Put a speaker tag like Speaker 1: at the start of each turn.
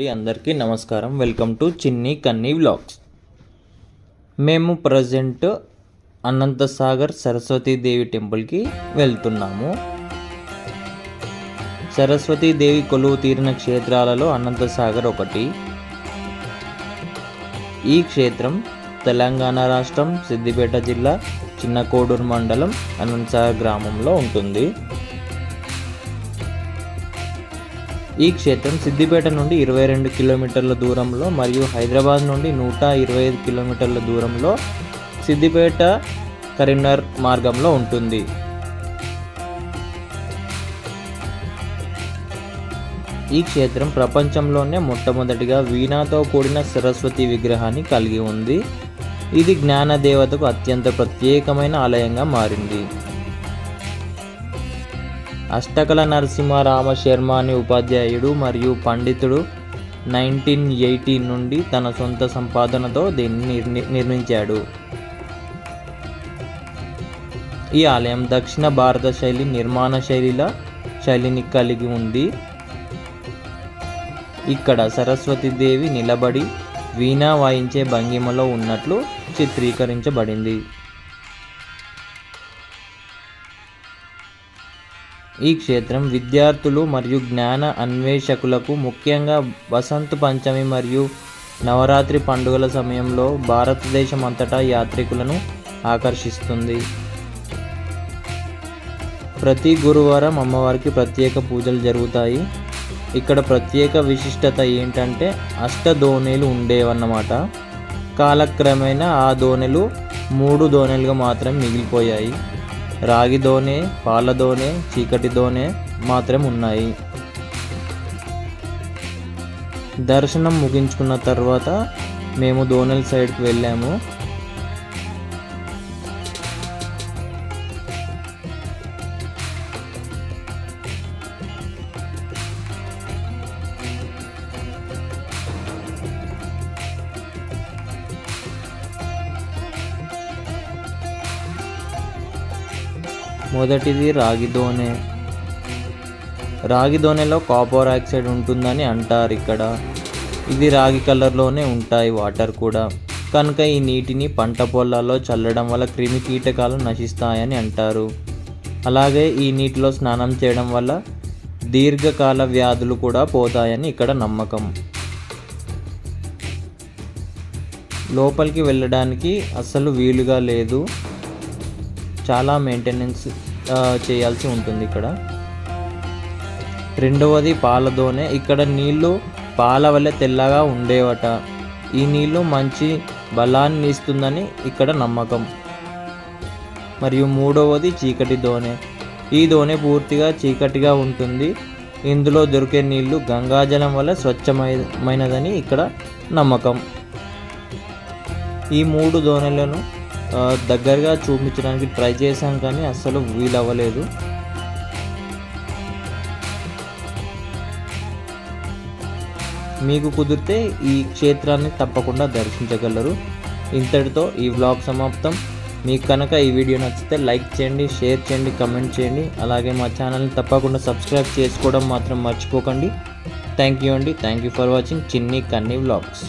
Speaker 1: అందరికీ నమస్కారం. Welcome to చిన్ని కన్నీ వ్లాగ్స్. మేము ప్రజెంట్ అనంతసాగర్ సరస్వతీదేవి టెంపుల్కి వెళ్తున్నాము. సరస్వతీదేవి కొలువు తీరిన క్షేత్రాలలో అనంతసాగర్ ఒకటి. ఈ క్షేత్రం తెలంగాణ రాష్ట్రం సిద్దిపేట జిల్లా చిన్నకోడూరు మండలం అనంతసాగర్ గ్రామంలో ఉంటుంది. ఈ క్షేత్రం సిద్దిపేట నుండి 22 కిలోమీటర్ల దూరంలో మరియు హైదరాబాద్ నుండి 125 కిలోమీటర్ల దూరంలో సిద్దిపేట కరీంనగర్ మార్గంలో ఉంటుంది. ఈ క్షేత్రం ప్రపంచంలోనే మొట్టమొదటిగా వీణాతో కూడిన సరస్వతి విగ్రహాన్ని కలిగి ఉంది. ఇది జ్ఞాన దేవతకు అత్యంత ప్రత్యేకమైన ఆలయంగా మారింది. అష్టకల నరసింహారామ శర్మ అనే ఉపాధ్యాయుడు మరియు పండితుడు 1980 నుండి తన సొంత సంపాదనతో దీన్ని నిర్మించాడు. ఈ ఆలయం దక్షిణ భారత శైలి నిర్మాణ శైలిని కలిగి ఉంది. ఇక్కడ సరస్వతీదేవి నిలబడి వీణా వాయించే భంగిమలో ఉన్నట్లు చిత్రీకరించబడింది. ఈ క్షేత్రం విద్యార్థులు మరియు జ్ఞాన అన్వేషకులకు ముఖ్యంగా వసంత పంచమి మరియు నవరాత్రి పండుగల సమయంలో భారతదేశం అంతటా యాత్రికులను ఆకర్షిస్తుంది. ప్రతి గురువారం అమ్మవారికి ప్రత్యేక పూజలు జరుగుతాయి. ఇక్కడ ప్రత్యేక విశిష్టత ఏంటంటే అష్టదోణెలు ఉండేవన్నమాట. కాలక్రమేణా ఆ దోణెలు 3 దోణెలుగా మాత్రం మిగిలిపోయాయి. రాగి దోణె, పాల దోణె, చీకటి దోణె మాత్రం ఉన్నాయి. దర్శనం ముగించుకున్న తర్వాత మేము దోణెల సైడ్కి వెళ్ళాము. మొదటిది రాగి దోణె. రాగి దోణెలో కాపర్ ఆక్సైడ్ ఉంటుందని అంటారు. ఇక్కడ ఇది రాగి కలర్లోనే ఉంటాయి వాటర్ కూడా. కనుక ఈ నీటిని పంట పొలాల్లో చల్లడం వల్ల క్రిమి కీటకాలు నశిస్తాయని అంటారు. అలాగే ఈ నీటిలో స్నానం చేయడం వల్ల దీర్ఘకాల వ్యాధులు కూడా పోతాయని ఇక్కడ నమ్మకం. లోపలికి వెళ్ళడానికి అస్సలు వీలుగా లేదు. చాలా మెయింటెనెన్స్ చేయాల్సి ఉంటుంది ఇక్కడ. రెండవది పాల దోణె. ఇక్కడ నీళ్లు పాల వల్లే తెల్లగా ఉండేవట. ఈ నీళ్లు మంచి బలాన్ని ఇస్తుందని ఇక్కడ నమ్మకం. మరియు మూడవది చీకటి దోణె. ఈ దోణె పూర్తిగా చీకటిగా ఉంటుంది. ఇందులో దొరికే నీళ్లు గంగాజలం వల్ల స్వచ్ఛమైనదని ఇక్కడ నమ్మకం. ఈ 3 దోణెలను దగ్గరగా చూపించడానికి ట్రై చేశాం కానీ అస్సలు వీలవ్వలేదు. మీకు కుదిరితే ఈ క్షేత్రాన్ని తప్పకుండా దర్శించగలరు. ఇంతటితో ఈ వ్లాగ్ సమాప్తం. మీకు కనుక ఈ వీడియో నచ్చితే లైక్ చేయండి, షేర్ చేయండి, కమెంట్ చేయండి. అలాగే మా ఛానల్ని తప్పకుండా సబ్స్క్రైబ్ చేసుకోవడం మాత్రం మర్చిపోకండి. థ్యాంక్ యూ అండి. థ్యాంక్ యూ ఫర్ వాచింగ్ చిన్ని కన్నీ వ్లాగ్స్.